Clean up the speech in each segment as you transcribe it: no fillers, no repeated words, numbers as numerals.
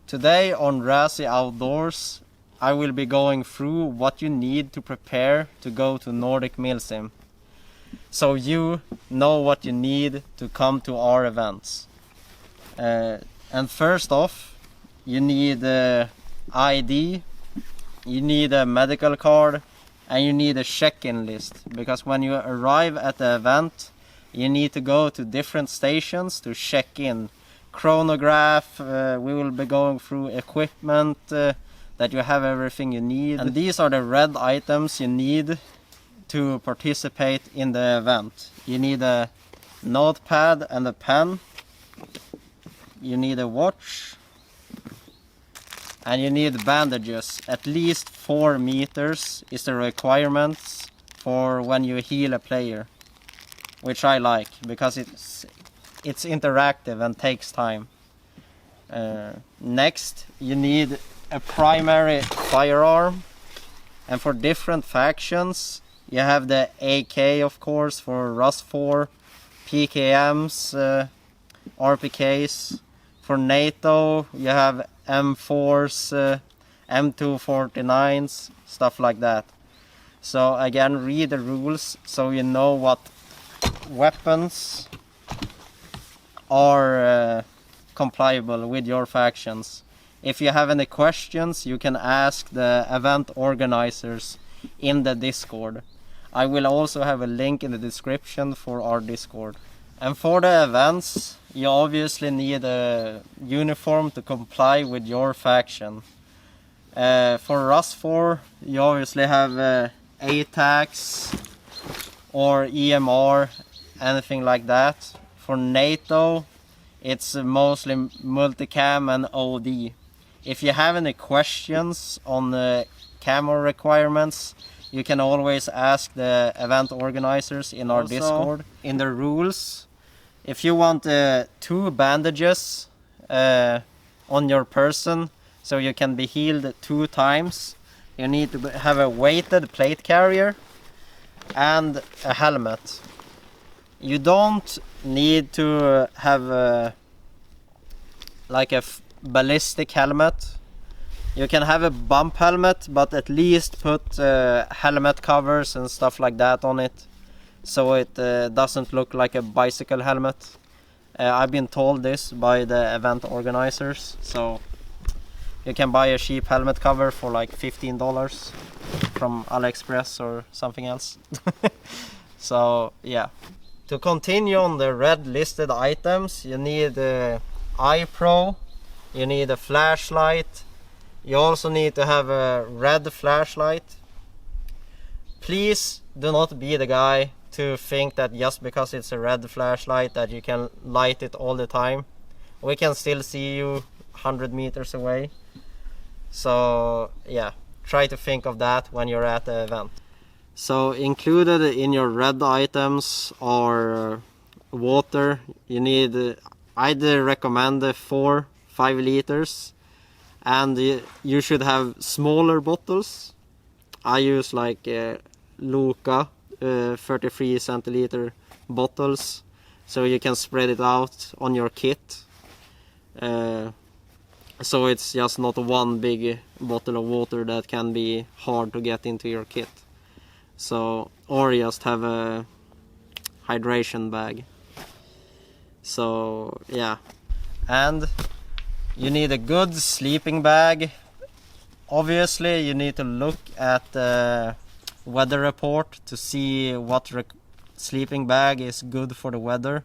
Today on Razzie Outdoors, I will be going through what you need to prepare to go to Nordic milsim, so you know what you need to come to our events. And first off, you need ID, you need a medical card, and you need a check-in list, because when you arrive at the event, you need to go to different stations to check in. Chronograph, we will be going through equipment, that you have everything you need. And these are the red items you need to participate in the event. You need a notepad and a pen. You need a watch. And you need bandages. At least 4 meters is the requirements for when you heal a player, which I like because it's interactive and takes time. Next, you need a primary firearm, and for different factions you have the AK, of course, for Rusfor, PKMs, RPKs. For NATO you have M4s, M249s, stuff like that. So again, read the rules so you know what weapons are compliable with your factions. If you have any questions, you can ask the event organizers in the Discord. I will also have a link in the description for our Discord. And for the events, you obviously need a uniform to comply with your faction. For Rusfor, you obviously have ATACs or EMR, anything like that. For NATO, it's mostly multicam and OD. If you have any questions on the camo requirements, you can always ask the event organizers in our Discord. In the rules, if you want 2 bandages on your person so you can be healed 2 times, you need to have a weighted plate carrier and a helmet. You don't need to have like a ballistic helmet. You can have a bump helmet, but at least put helmet covers and stuff like that on it, so it doesn't look like a bicycle helmet. I've been told this by the event organizers, so you can buy a cheap helmet cover for like $15 from AliExpress or something else. So yeah. To continue on the red listed items, you need eye pro, you need a flashlight, you also need to have a red flashlight. Please do not be the guy to think that just because it's a red flashlight that you can light it all the time. We can still see you 100 meters away. So yeah, try to think of that when you're at the event. So included in your red items are water. You need, I'd recommend 4-5 liters, and you should have smaller bottles. I use like Luca 33 centiliter bottles, so you can spread it out on your kit. So it's just not one big bottle of water that can be hard to get into your kit. So, or just have a hydration bag. So yeah, and you need a good sleeping bag. Obviously you need to look at the weather report to see what sleeping bag is good for the weather,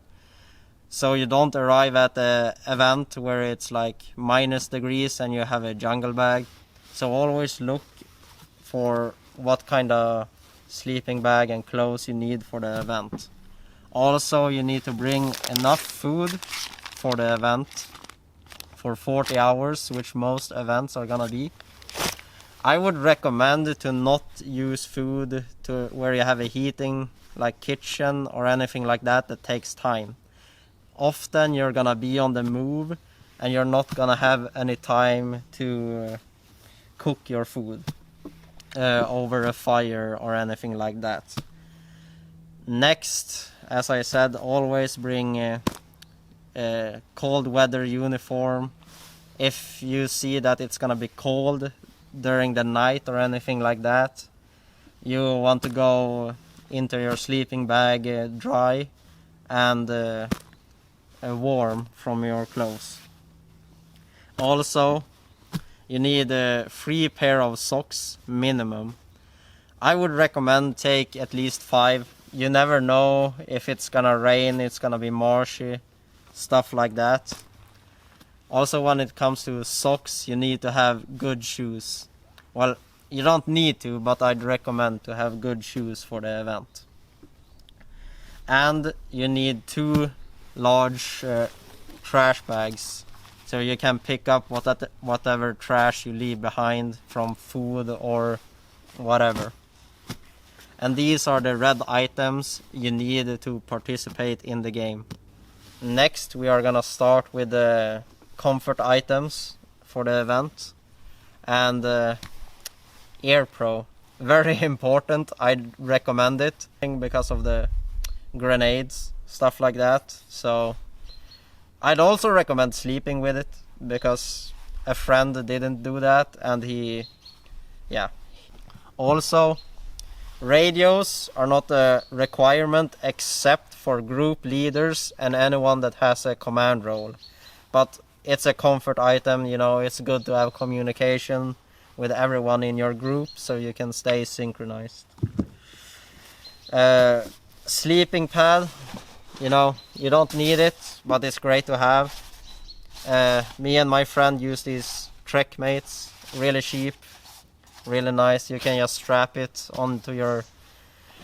so you don't arrive at the event where it's like -degrees and you have a jungle bag. So always look for what kind of sleeping bag and clothes you need for the event. Also, you need to bring enough food for the event for 40 hours, which most events are gonna be. I would recommend to not use food to where you have a heating like kitchen or anything like that takes time. Often you're gonna be on the move and you're not gonna have any time to cook your food over a fire or anything like that. Next, as I said, always bring cold weather uniform. If you see that it's gonna be cold during the night or anything like that, you want to go into your sleeping bag dry and warm from your clothes. Also, you need 3 pair of socks minimum. I would recommend take at least 5. You never know if it's gonna rain, it's gonna be marshy, stuff like that. Also, when it comes to socks, you need to have good shoes. Well, you don't need to, but I'd recommend to have good shoes for the event. And you need 2 large trash bags, so you can pick up whatever trash you leave behind from food or whatever. And these are the red items you need to participate in the game. Next, we are gonna start with the comfort items for the event. And Air Pro, very important. I'd recommend it because of the grenades, stuff like that. So I'd also recommend sleeping with it, because a friend didn't do that, and also, radios are not a requirement except for group leaders and anyone that has a command role. But it's a comfort item, you know, it's good to have communication with everyone in your group so you can stay synchronized. Sleeping pad, you know, you don't need it, but it's great to have. Me and my friend use these Trek mates, really cheap, really nice. You can just strap it onto your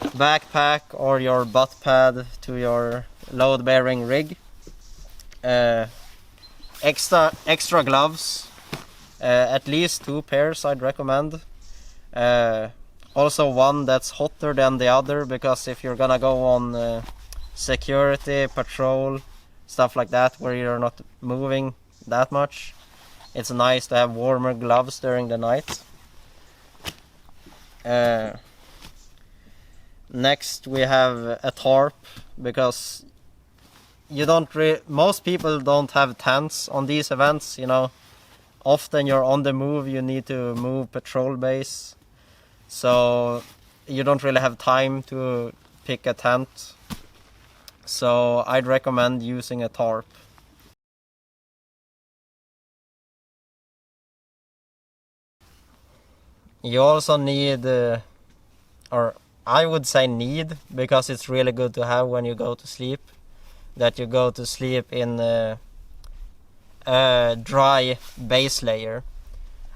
backpack or your butt pad to your load-bearing rig. Extra gloves, at least 2 pairs I'd recommend. Also one that's hotter than the other, because if you're gonna go on security, patrol, stuff like that, where you're not moving that much, it's nice to have warmer gloves during the night. Next we have a tarp, because most people don't have tents on these events, you know. Often you're on the move, you need to move patrol base, so you don't really have time to pick a tent. So I'd recommend using a tarp. You also need, or I would say need, because it's really good to have when you go to sleep, that you go to sleep in a dry base layer.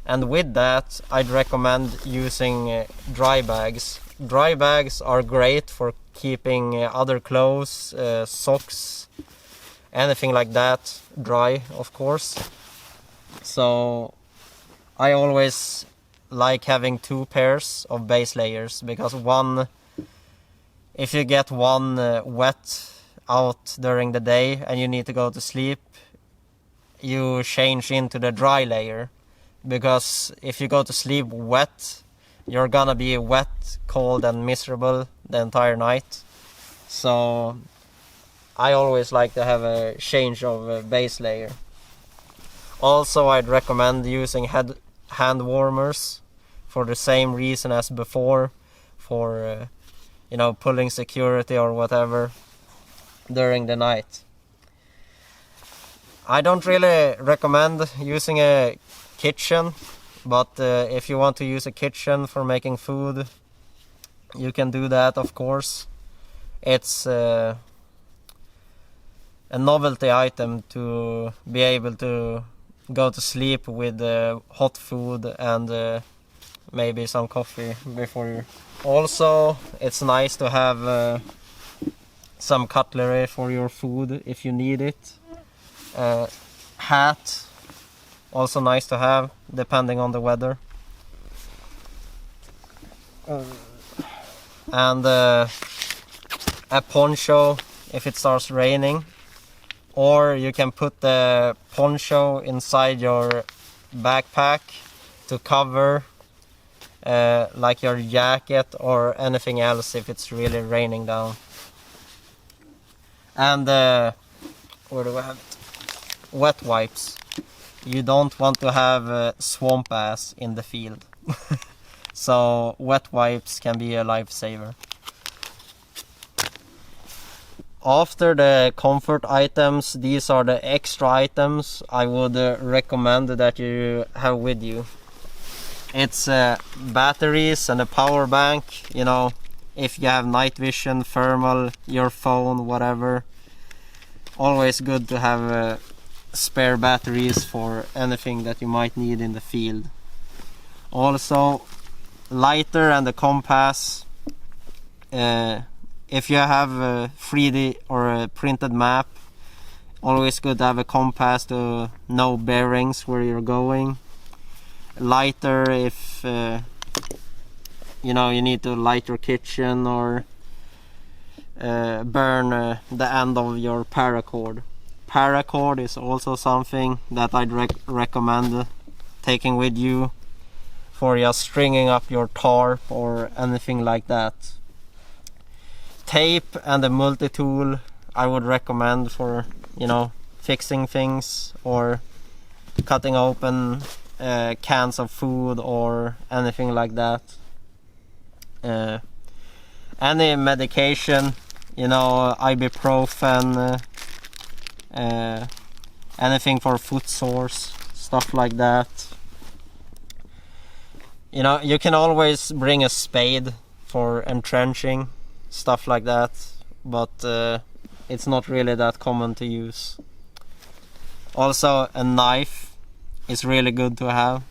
And with that, I'd recommend using dry bags. Dry bags are great for keeping other clothes, socks, anything like that dry, of course. So I always like having 2 pairs of base layers, because if you get one wet out during the day and you need to go to sleep, you change into the dry layer, because if you go to sleep wet, you're gonna be wet, cold and miserable the entire night. So I always like to have a change of a base layer. Also, I'd recommend using hand warmers for the same reason as before, for pulling security or whatever during the night. I don't really recommend using a kitchen, but if you want to use a kitchen for making food, you can do that, of course. It's a novelty item to be able to go to sleep with hot food and maybe some coffee before you. Also, it's nice to have some cutlery for your food if you need it. Hat, also nice to have depending on the weather. And a poncho if it starts raining, or you can put the poncho inside your backpack to cover like your jacket or anything else if it's really raining down. And where do I have it? wet wipes. You don't want to have swamp ass in the field. So wet wipes can be a lifesaver. After the comfort items, these are the extra items I would recommend that you have with you. It's batteries and a power bank, you know, if you have night vision, thermal, your phone, whatever. Always good to have spare batteries for anything that you might need in the field. Also, lighter and a compass. If you have a 3D or a printed map, always good to have a compass to know bearings where you're going. Lighter if you know, you need to light your kitchen or burn the end of your paracord. Paracord is also something that I'd recommend taking with you for just stringing up your tarp or anything like that. Tape and a multi-tool I would recommend for, you know, fixing things or cutting open cans of food or anything like that. Any medication, you know, ibuprofen, anything for foot sores, stuff like that. You know, you can always bring a spade for entrenching, stuff like that, but it's not really that common to use. Also, a knife is really good to have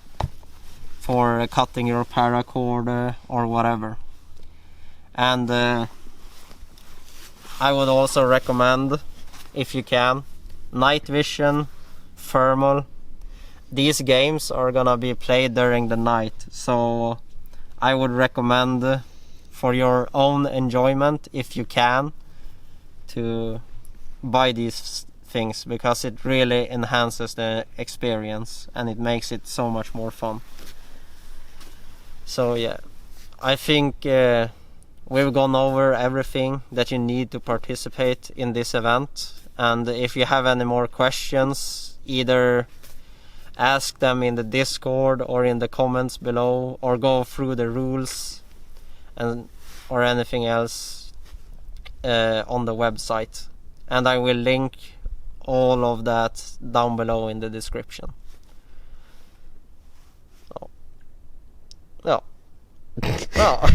for cutting your paracord or whatever. And I would also recommend, if you can, night vision, thermal. These games are gonna be played during the night, so I would recommend, for your own enjoyment, if you can, to buy these things, because it really enhances the experience and it makes it so much more fun. So yeah, I think we've gone over everything that you need to participate in this event, and if you have any more questions, either ask them in the Discord or in the comments below, or go through the rules and or anything else on the website, and I will link all of that down below in the description. So, yeah. Well.